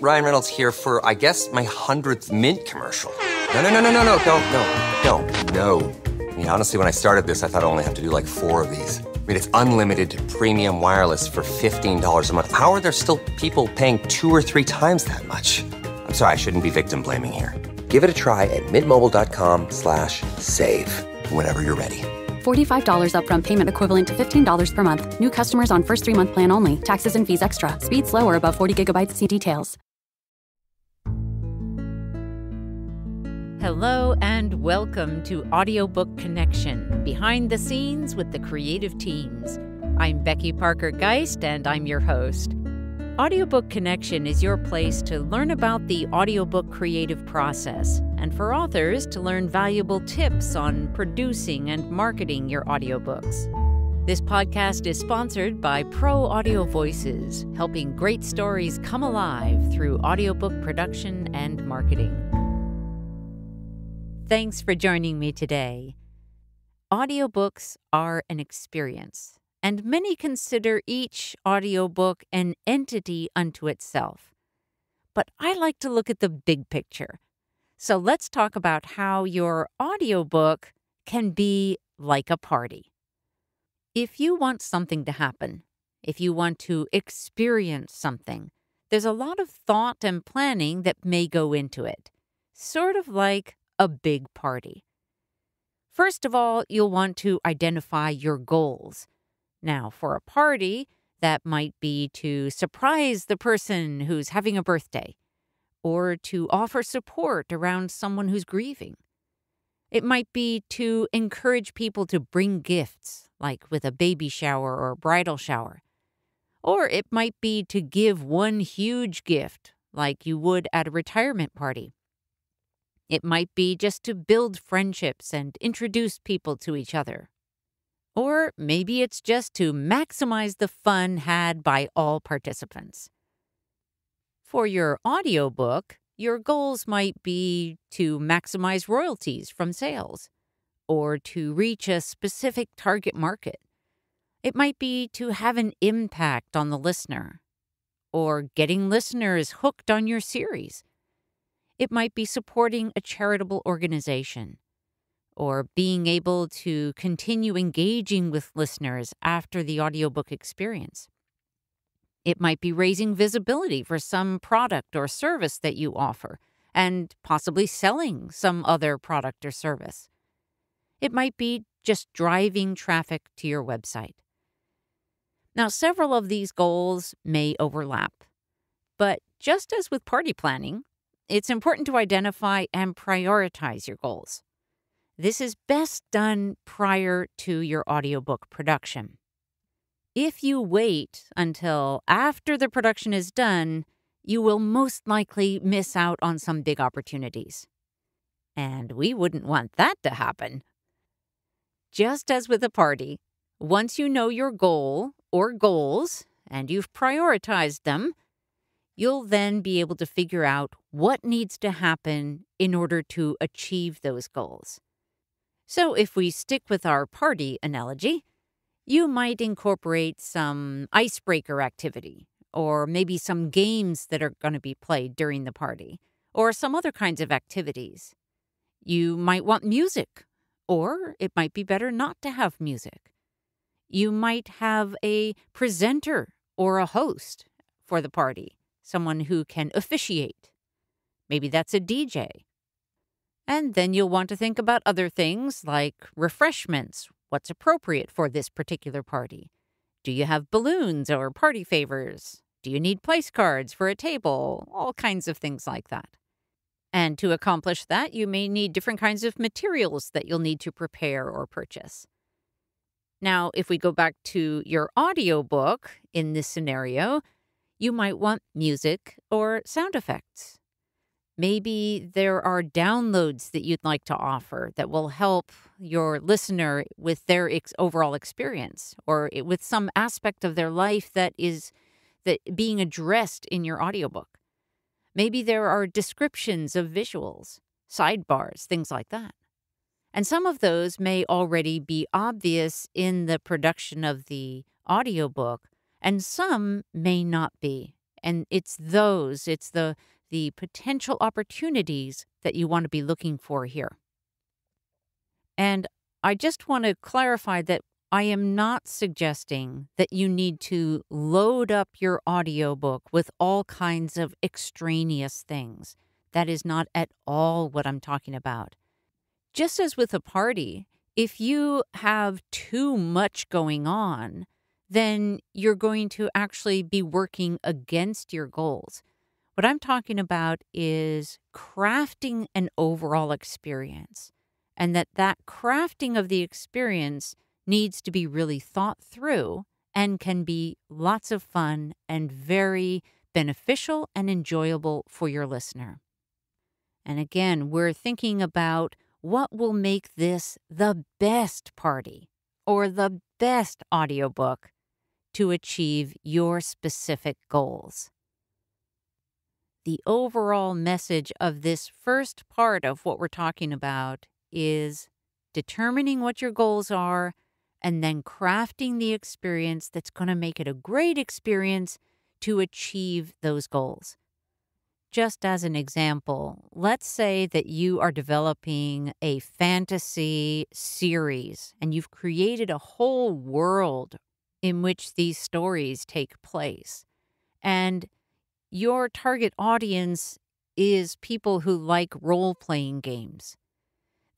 Ryan Reynolds here for, I guess, my 100th Mint commercial. No, don't. No. I mean, honestly, when I started this, I thought I only have to do like 4 of these. I mean, it's unlimited premium wireless for $15 a month. How are there still people paying 2 or 3 times that much? I'm sorry, I shouldn't be victim blaming here. Give it a try at mintmobile.com/save. Whenever you're ready. $45 upfront payment equivalent to $15 per month. New customers on first 3-month plan only. Taxes and fees extra. Speed slower above 40 gigabytes. See details. Hello and welcome to Audiobook Connection, behind the scenes with the creative teams. I'm Becky Parker Geist and I'm your host. Audiobook Connection is your place to learn about the audiobook creative process and for authors to learn valuable tips on producing and marketing your audiobooks. This podcast is sponsored by Pro Audio Voices, helping great stories come alive through audiobook production and marketing. Thanks for joining me today. Audiobooks are an experience, and many consider each audiobook an entity unto itself. But I like to look at the big picture. So let's talk about how your audiobook can be like a party. If you want something to happen, if you want to experience something, there's a lot of thought and planning that may go into it, sort of like a big party. First of all, you'll want to identify your goals. Now, for a party, that might be to surprise the person who's having a birthday, or to offer support around someone who's grieving. It might be to encourage people to bring gifts, like with a baby shower or bridal shower. Or it might be to give one huge gift, like you would at a retirement party. It might be just to build friendships and introduce people to each other. Or maybe it's just to maximize the fun had by all participants. For your audiobook, your goals might be to maximize royalties from sales, or to reach a specific target market. It might be to have an impact on the listener, or getting listeners hooked on your series. It might be supporting a charitable organization, or being able to continue engaging with listeners after the audiobook experience. It might be raising visibility for some product or service that you offer, and possibly selling some other product or service. It might be just driving traffic to your website. Now, several of these goals may overlap, but just as with party planning, it's important to identify and prioritize your goals. This is best done prior to your audiobook production. If you wait until after the production is done, you will most likely miss out on some big opportunities. And we wouldn't want that to happen. Just as with a party, once you know your goal or goals and you've prioritized them, you'll then be able to figure out what needs to happen in order to achieve those goals. So if we stick with our party analogy, you might incorporate some icebreaker activity, or maybe some games that are going to be played during the party, or some other kinds of activities. You might want music, or it might be better not to have music. You might have a presenter or a host for the party, someone who can officiate. Maybe that's a DJ. And then you'll want to think about other things like refreshments. What's appropriate for this particular party? Do you have balloons or party favors? Do you need place cards for a table? All kinds of things like that. And to accomplish that, you may need different kinds of materials that you'll need to prepare or purchase. Now, if we go back to your audiobook in this scenario, you might want music or sound effects. Maybe there are downloads that you'd like to offer that will help your listener with their overall experience, or with some aspect of their life that being addressed in your audiobook. Maybe there are descriptions of visuals, sidebars, things like that. And some of those may already be obvious in the production of the audiobook, and some may not be. And it's the potential opportunities that you want to be looking for here. And I just want to clarify that I am not suggesting that you need to load up your audiobook with all kinds of extraneous things. That is not at all what I'm talking about. Just as with a party, if you have too much going on, then you're going to actually be working against your goals. What I'm talking about is crafting an overall experience, and that crafting of the experience needs to be really thought through and can be lots of fun and very beneficial and enjoyable for your listener. And again, we're thinking about what will make this the best party or the best audiobook to achieve your specific goals. The overall message of this first part of what we're talking about is determining what your goals are and then crafting the experience that's going to make it a great experience to achieve those goals. Just as an example, let's say that you are developing a fantasy series and you've created a whole world in which these stories take place. And your target audience is people who like role-playing games.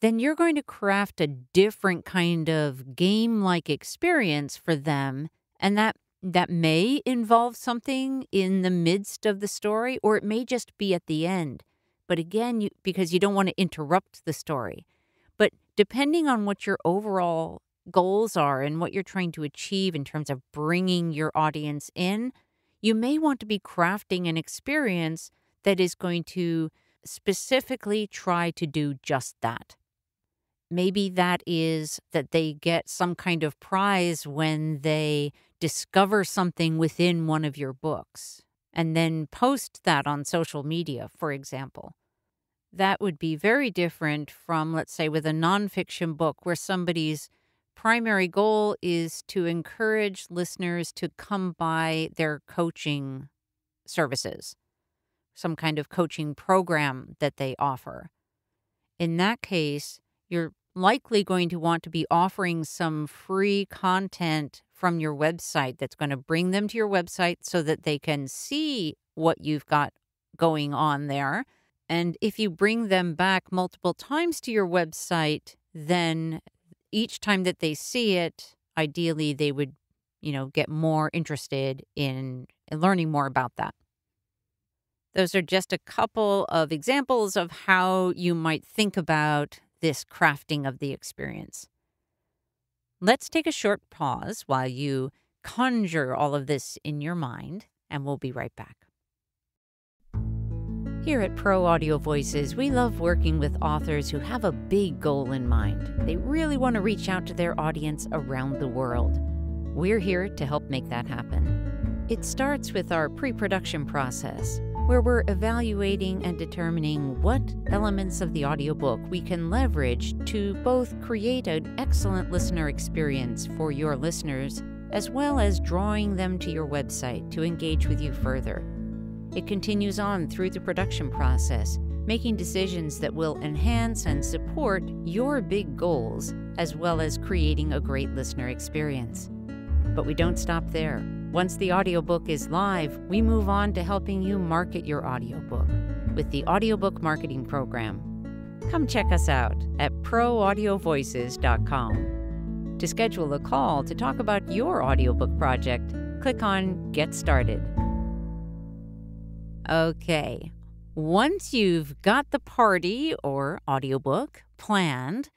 Then you're going to craft a different kind of game-like experience for them, and that may involve something in the midst of the story, or it may just be at the end. But again, because you don't want to interrupt the story. But depending on what your overall goals are and what you're trying to achieve in terms of bringing your audience in, you may want to be crafting an experience that is going to specifically try to do just that. Maybe that is that they get some kind of prize when they discover something within one of your books and then post that on social media, for example. That would be very different from, let's say, with a nonfiction book where somebody's primary goal is to encourage listeners to come by their coaching services, some kind of coaching program that they offer. In that case, you're likely going to want to be offering some free content from your website that's going to bring them to your website so that they can see what you've got going on there. And if you bring them back multiple times to your website, then each time that they see it, ideally they would, get more interested in learning more about that. Those are just a couple of examples of how you might think about this crafting of the experience. Let's take a short pause while you conjure all of this in your mind, and we'll be right back. Here at Pro Audio Voices, we love working with authors who have a big goal in mind. They really want to reach out to their audience around the world. We're here to help make that happen. It starts with our pre-production process, where we're evaluating and determining what elements of the audiobook we can leverage to both create an excellent listener experience for your listeners, as well as drawing them to your website to engage with you further. It continues on through the production process, making decisions that will enhance and support your big goals, as well as creating a great listener experience. But we don't stop there. Once the audiobook is live, we move on to helping you market your audiobook with the Audiobook Marketing Program. Come check us out at proaudiovoices.com. To schedule a call to talk about your audiobook project, click on Get Started. Okay, once you've got the party or audiobook planned,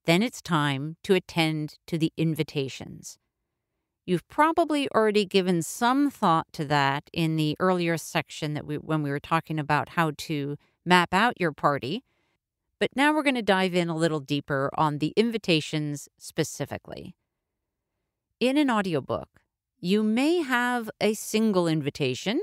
then it's time to attend to the invitations. You've probably already given some thought to that in the earlier section when we were talking about how to map out your party. But now we're going to dive in a little deeper on the invitations specifically. In an audiobook, you may have a single invitation,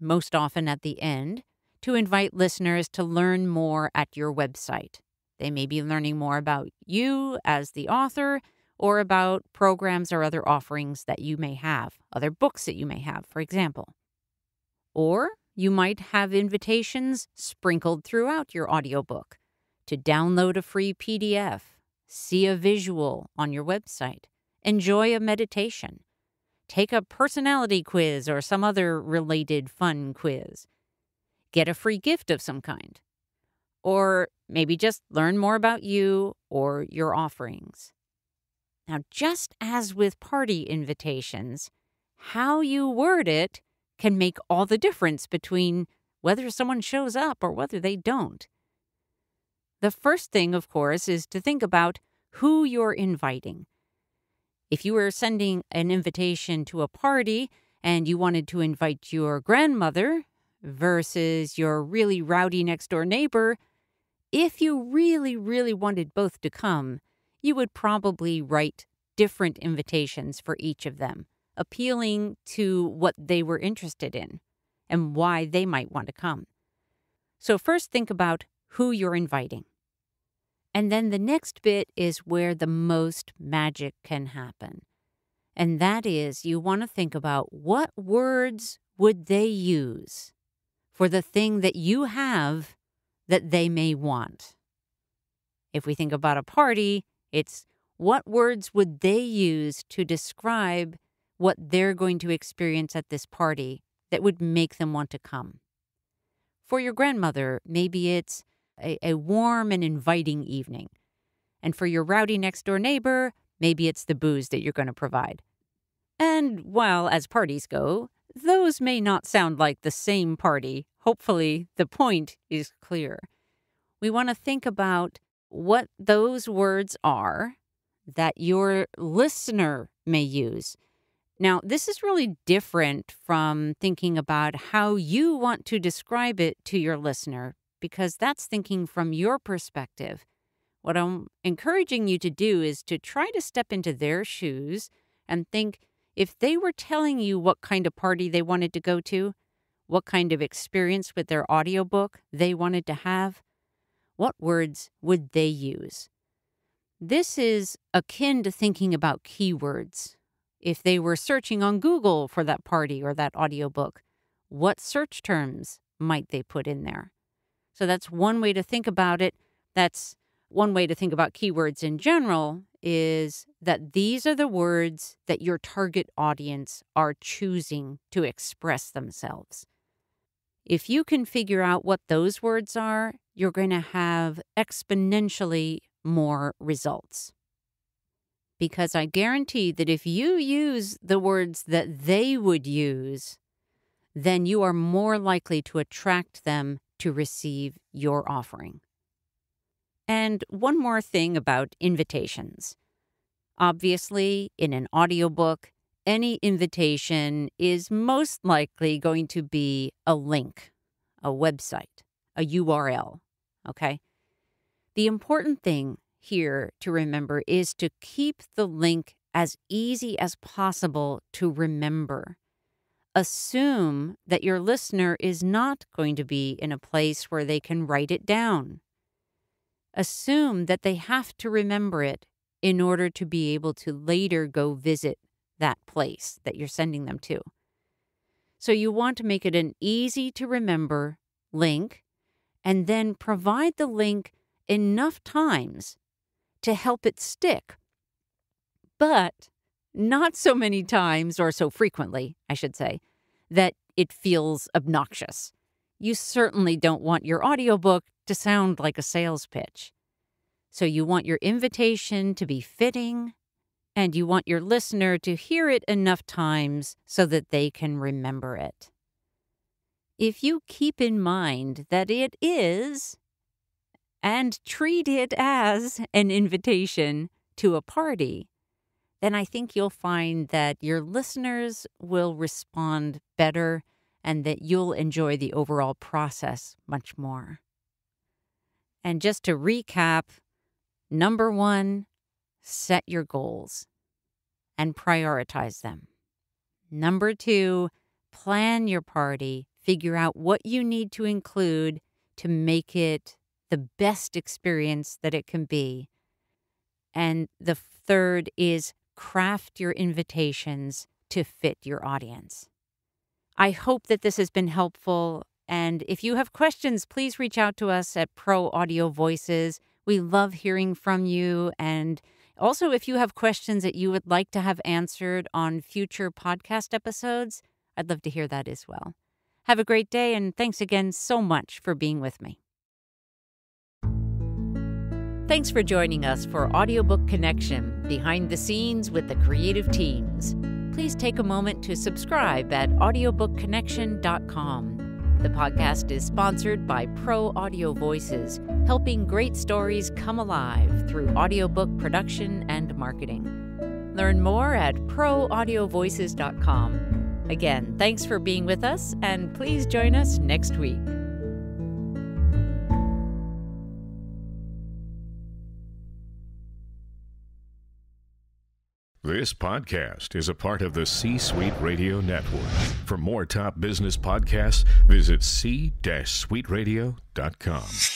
most often at the end, to invite listeners to learn more at your website. They may be learning more about you as the author, or about programs or other offerings that you may have, other books that you may have, for example. Or you might have invitations sprinkled throughout your audiobook to download a free PDF, see a visual on your website, enjoy a meditation, take a personality quiz or some other related fun quiz, get a free gift of some kind, or maybe just learn more about you or your offerings. Now, just as with party invitations, how you word it can make all the difference between whether someone shows up or whether they don't. The first thing, of course, is to think about who you're inviting. If you were sending an invitation to a party and you wanted to invite your grandmother versus your really rowdy next-door neighbor, if you really, really wanted both to come, you would probably write different invitations for each of them, appealing to what they were interested in and why they might want to come. So first think about who you're inviting. And then the next bit is where the most magic can happen. And that is, you want to think about what words would they use for the thing that you have that they may want. If we think about a party, it's what words would they use to describe what they're going to experience at this party that would make them want to come. For your grandmother, maybe it's a warm and inviting evening. And for your rowdy next-door neighbor, maybe it's the booze that you're going to provide. And while as parties go, those may not sound like the same party. Hopefully, the point is clear. We want to think about what those words are that your listener may use. Now, this is really different from thinking about how you want to describe it to your listener, because that's thinking from your perspective. What I'm encouraging you to do is to try to step into their shoes and think, if they were telling you what kind of party they wanted to go to, what kind of experience with their audiobook they wanted to have, what words would they use? This is akin to thinking about keywords. If they were searching on Google for that party or that audiobook, what search terms might they put in there? So that's one way to think about it. That's one way to think about keywords in general, is that these are the words that your target audience are choosing to express themselves. If you can figure out what those words are, you're going to have exponentially more results. Because I guarantee that if you use the words that they would use, then you are more likely to attract them to receive your offering. And one more thing about invitations. Obviously, in an audiobook, any invitation is most likely going to be a link, a website, a URL, okay? The important thing here to remember is to keep the link as easy as possible to remember. Assume that your listener is not going to be in a place where they can write it down. Assume that they have to remember it in order to be able to later go visit that place that you're sending them to. So you want to make it an easy to remember link, and then provide the link enough times to help it stick. But not so many times, or so frequently, I should say, that it feels obnoxious. You certainly don't want your audiobook to sound like a sales pitch. So you want your invitation to be fitting, and you want your listener to hear it enough times so that they can remember it. If you keep in mind that it is, and treat it as an invitation to a party, then I think you'll find that your listeners will respond better and that you'll enjoy the overall process much more. And just to recap, number 1, set your goals and prioritize them. Number 2, plan your party, figure out what you need to include to make it the best experience that it can be. And the third is craft your invitations to fit your audience. I hope that this has been helpful. And if you have questions, please reach out to us at Pro Audio Voices. We love hearing from you. And also, if you have questions that you would like to have answered on future podcast episodes, I'd love to hear that as well. Have a great day, and thanks again so much for being with me. Thanks for joining us for Audiobook Connection, behind the scenes with the creative teams. Please take a moment to subscribe at audiobookconnection.com. The podcast is sponsored by Pro Audio Voices, helping great stories come alive through audiobook production and marketing. Learn more at proaudiovoices.com. Again, thanks for being with us, and please join us next week. This podcast is a part of the C-Suite Radio Network. For more top business podcasts, visit c-suiteradio.com.